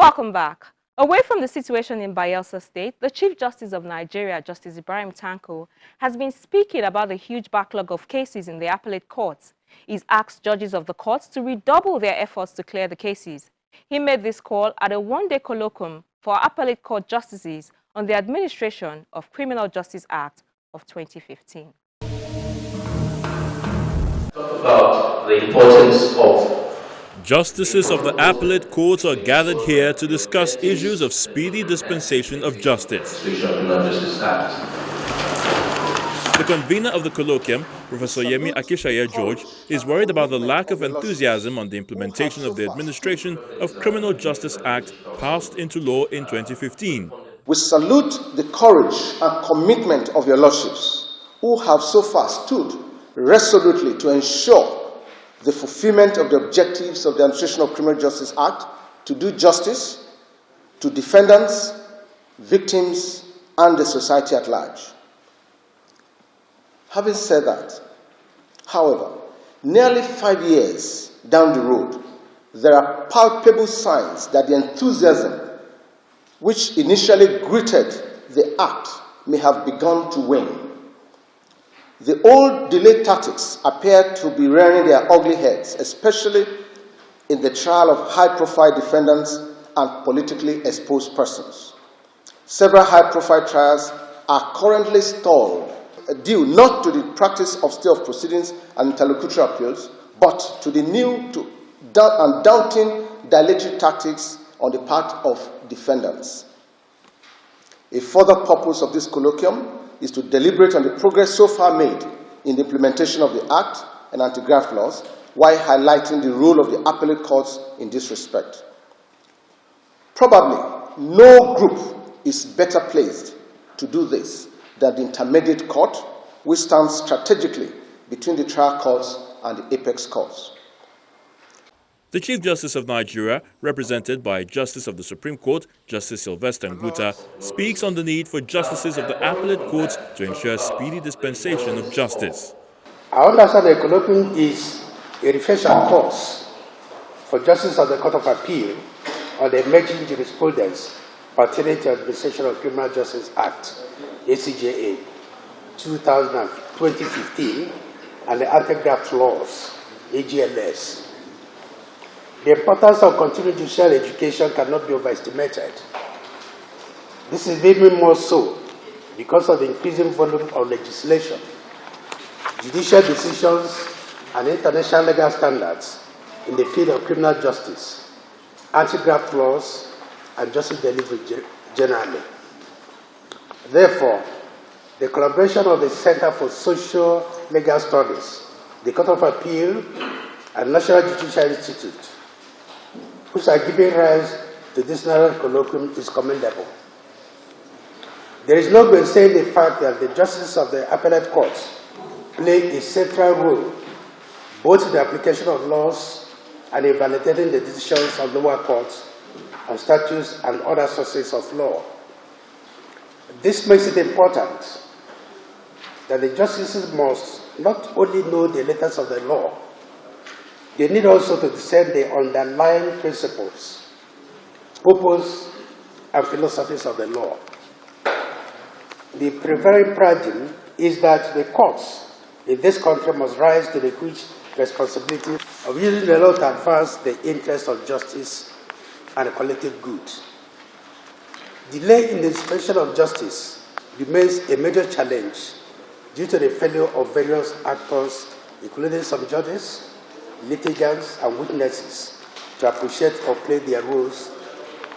Welcome back. Away from the situation in Bayelsa State, the Chief Justice of Nigeria, Justice Ibrahim Tanko, has been speaking about the huge backlog of cases in the appellate courts. He's asked judges of the courts to redouble their efforts to clear the cases. He made this call at a one-day colloquium for appellate court justices on the administration of Criminal Justice Act of 2015. Talk about the importance of Justices of the appellate courts are gathered here to discuss issues of speedy dispensation of justice. The convener of the colloquium, Professor Yemi Akishaya George, is worried about the lack of enthusiasm on the implementation of the Administration of Criminal Justice Act passed into law in 2015. We salute the courage and commitment of your lordships, who have so far stood resolutely to ensure the fulfillment of the objectives of the Administration of Criminal Justice Act to do justice to defendants, victims, and the society at large. Having said that, however, nearly 5 years down the road, there are palpable signs that the enthusiasm which initially greeted the act may have begun to wane. The old delay tactics appear to be rearing their ugly heads, especially in the trial of high-profile defendants and politically exposed persons. Several high-profile trials are currently stalled due not to the practice of stay of proceedings and interlocutory appeals, but to the new and daunting dilatory tactics on the part of defendants. A further purpose of this colloquium is to deliberate on the progress so far made in the implementation of the Act and anti-graft laws, while highlighting the role of the appellate courts in this respect. Probably no group is better placed to do this than the intermediate court, which stands strategically between the trial courts and the apex courts. The Chief Justice of Nigeria, represented by Justice of the Supreme Court, Justice Sylvester Nguta, speaks on the need for justices of the appellate courts to ensure speedy dispensation of justice. I understand the colloquium is a refresher course for justices of the Court of Appeal on the emerging jurisprudence pertaining to the Administration of Criminal Justice Act, CJN, 2015, and the anti-graft laws, AGLS. The importance of continuing judicial education cannot be overestimated. This is even more so because of the increasing volume of legislation, judicial decisions, and international legal standards in the field of criminal justice, anti-graft laws, and justice delivery generally. Therefore, the collaboration of the Center for Social Legal Studies, the Court of Appeal, and National Judicial Institute, which are giving rise to this narrow colloquium, is commendable. There is no gainsaying the fact that the justices of the appellate courts play a central role both in the application of laws and in validating the decisions of lower courts on statutes and other sources of law. This makes it important that the justices must not only know the letters of the law, they need also to discern the underlying principles, purpose, and philosophies of the law. The prevailing paradigm is that the courts in this country must rise to the huge responsibility of using the law to advance the interests of justice and the collective good. Delay in the dispensation of justice remains a major challenge due to the failure of various actors, including some judges, litigants, and witnesses, to appreciate or play their roles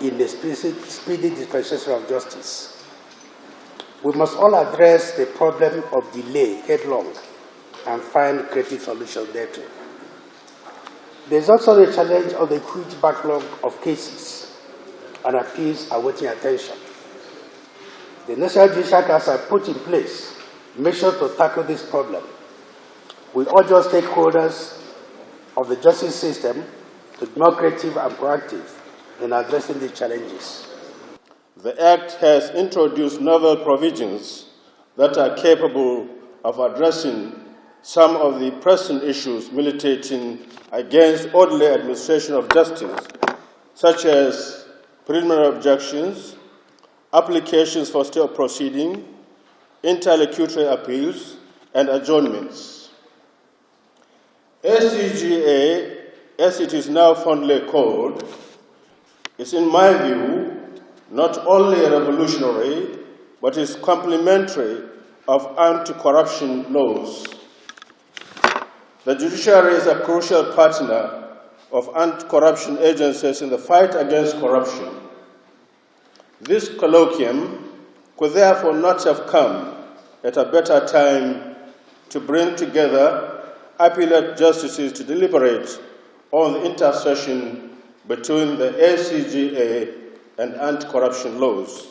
in the speedy dispensation of justice. We must all address the problem of delay headlong and find creative solutions thereto. There is also the challenge of the huge backlog of cases and appeals awaiting attention. The National Judicial Council has put in place measures to tackle this problem. We urge all stakeholders of the justice system to be more creative and proactive in addressing these challenges. The Act has introduced novel provisions that are capable of addressing some of the pressing issues militating against orderly administration of justice, such as preliminary objections, applications for stay of proceeding, interlocutory appeals, and adjournments. ACGA, as it is now fondly called, is in my view not only revolutionary, but is complementary of anti-corruption laws. The judiciary is a crucial partner of anti-corruption agencies in the fight against corruption. This colloquium could therefore not have come at a better time to bring together appellate justices to deliberate on the intersection between the ACGA and anti-corruption laws.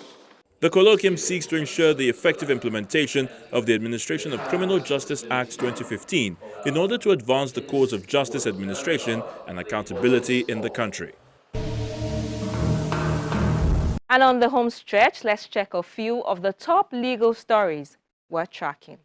The colloquium seeks to ensure the effective implementation of the Administration of Criminal Justice Act 2015 in order to advance the cause of justice administration and accountability in the country. And on the home stretch, let's check a few of the top legal stories we're tracking.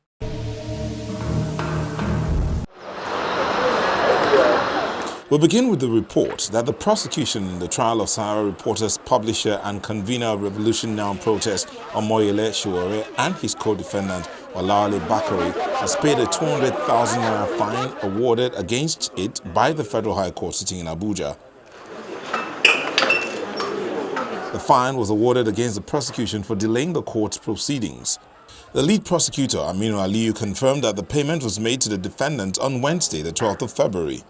We'll begin with the report that the prosecution in the trial of Sahara Reporters, publisher and convener of Revolution Now protest, Omoyele Sowore, and his co-defendant, Olawale Bakare, has paid a 200,000 naira fine awarded against it by the Federal High Court sitting in Abuja. The fine was awarded against the prosecution for delaying the court's proceedings. The lead prosecutor, Aminu Aliyu, confirmed that the payment was made to the defendant on Wednesday, the 12th of February.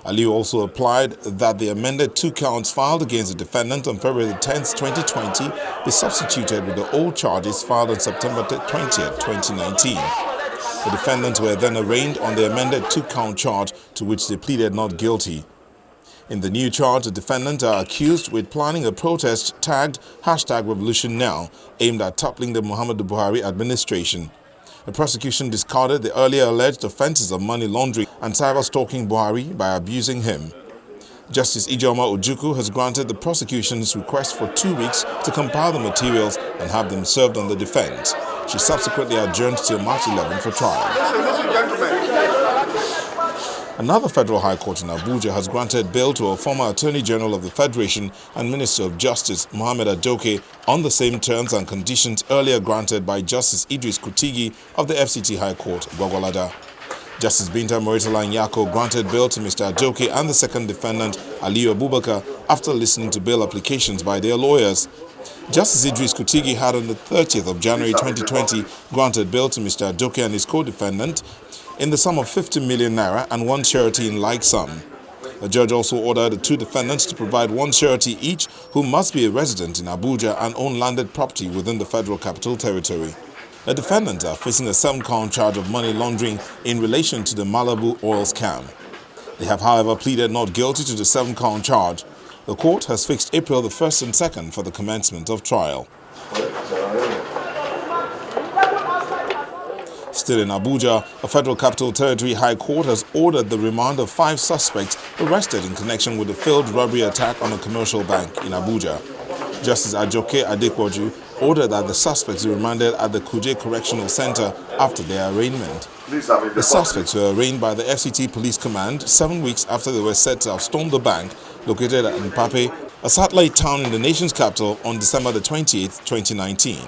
Aliyu also applied that the amended 2 counts filed against the defendant on February 10, 2020 be substituted with the old charges filed on September 20, 2019. The defendants were then arraigned on the amended 2-count charge to which they pleaded not guilty. In the new charge, the defendants are accused with planning a protest tagged #RevolutionNow aimed at toppling the Muhammadu Buhari administration. The prosecution discarded the earlier alleged offences of money laundering and cyber-stalking Buhari by abusing him. Justice Ijeoma Ojukwu has granted the prosecution's request for 2 weeks to compile the materials and have them served on the defence. She subsequently adjourned till March 11 for trial. Another Federal High Court in Abuja has granted bail to a former Attorney General of the Federation and Minister of Justice, Mohammed Ajoke, on the same terms and conditions earlier granted by Justice Idris Kutigi of the FCT High Court, Gwagwalada. Justice Binta Moritala Nyako granted bail to Mr. Ajoke and the second defendant, Aliyu Abubakar, after listening to bail applications by their lawyers. Justice Idris Kutigi had on the 30th of January 2020 granted bail to Mr. Ajoke and his co-defendant in the sum of 50 million naira and 1 surety in like sum. The judge also ordered the 2 defendants to provide 1 surety each who must be a resident in Abuja and own landed property within the Federal Capital Territory. The defendants are facing a 7-count charge of money laundering in relation to the Malibu oil scam. They have, however, pleaded not guilty to the 7-count charge. The court has fixed April the 1st and 2nd for the commencement of trial. Still in Abuja, a Federal Capital Territory High Court has ordered the remand of 5 suspects arrested in connection with the failed robbery attack on a commercial bank in Abuja. Justice Ajoke Adekwoju ordered that the suspects be remanded at the Kuje Correctional Center after their arraignment. The suspects were arraigned by the FCT Police Command 7 weeks after they were said to have stormed the bank located at Mpape, a satellite town in the nation's capital, on December the 28th, 2019.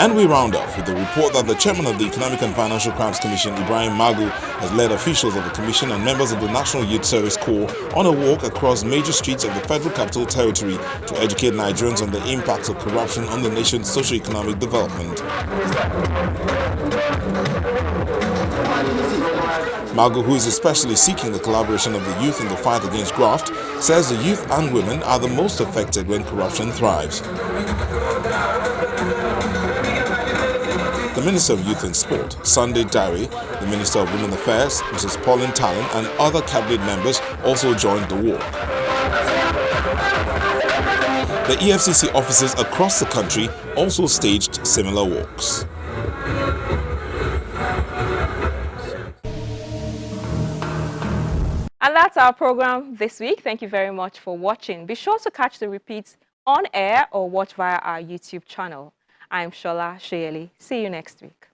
And we round off with the report that the chairman of the Economic and Financial Crimes Commission, Ibrahim Magu, has led officials of the commission and members of the National Youth Service Corps on a walk across major streets of the Federal Capital Territory to educate Nigerians on the impacts of corruption on the nation's socio-economic development. Magu, who is especially seeking the collaboration of the youth in the fight against graft, says the youth and women are the most affected when corruption thrives. The Minister of Youth and Sport, Sunday Dari, the Minister of Women Affairs, Mrs. Pauline Talon, and other cabinet members also joined the walk. The EFCC offices across the country also staged similar walks. And that's our program this week. Thank you very much for watching. Be sure to catch the repeats on air or watch via our YouTube channel. I'm Shola Sheyeli. See you next week.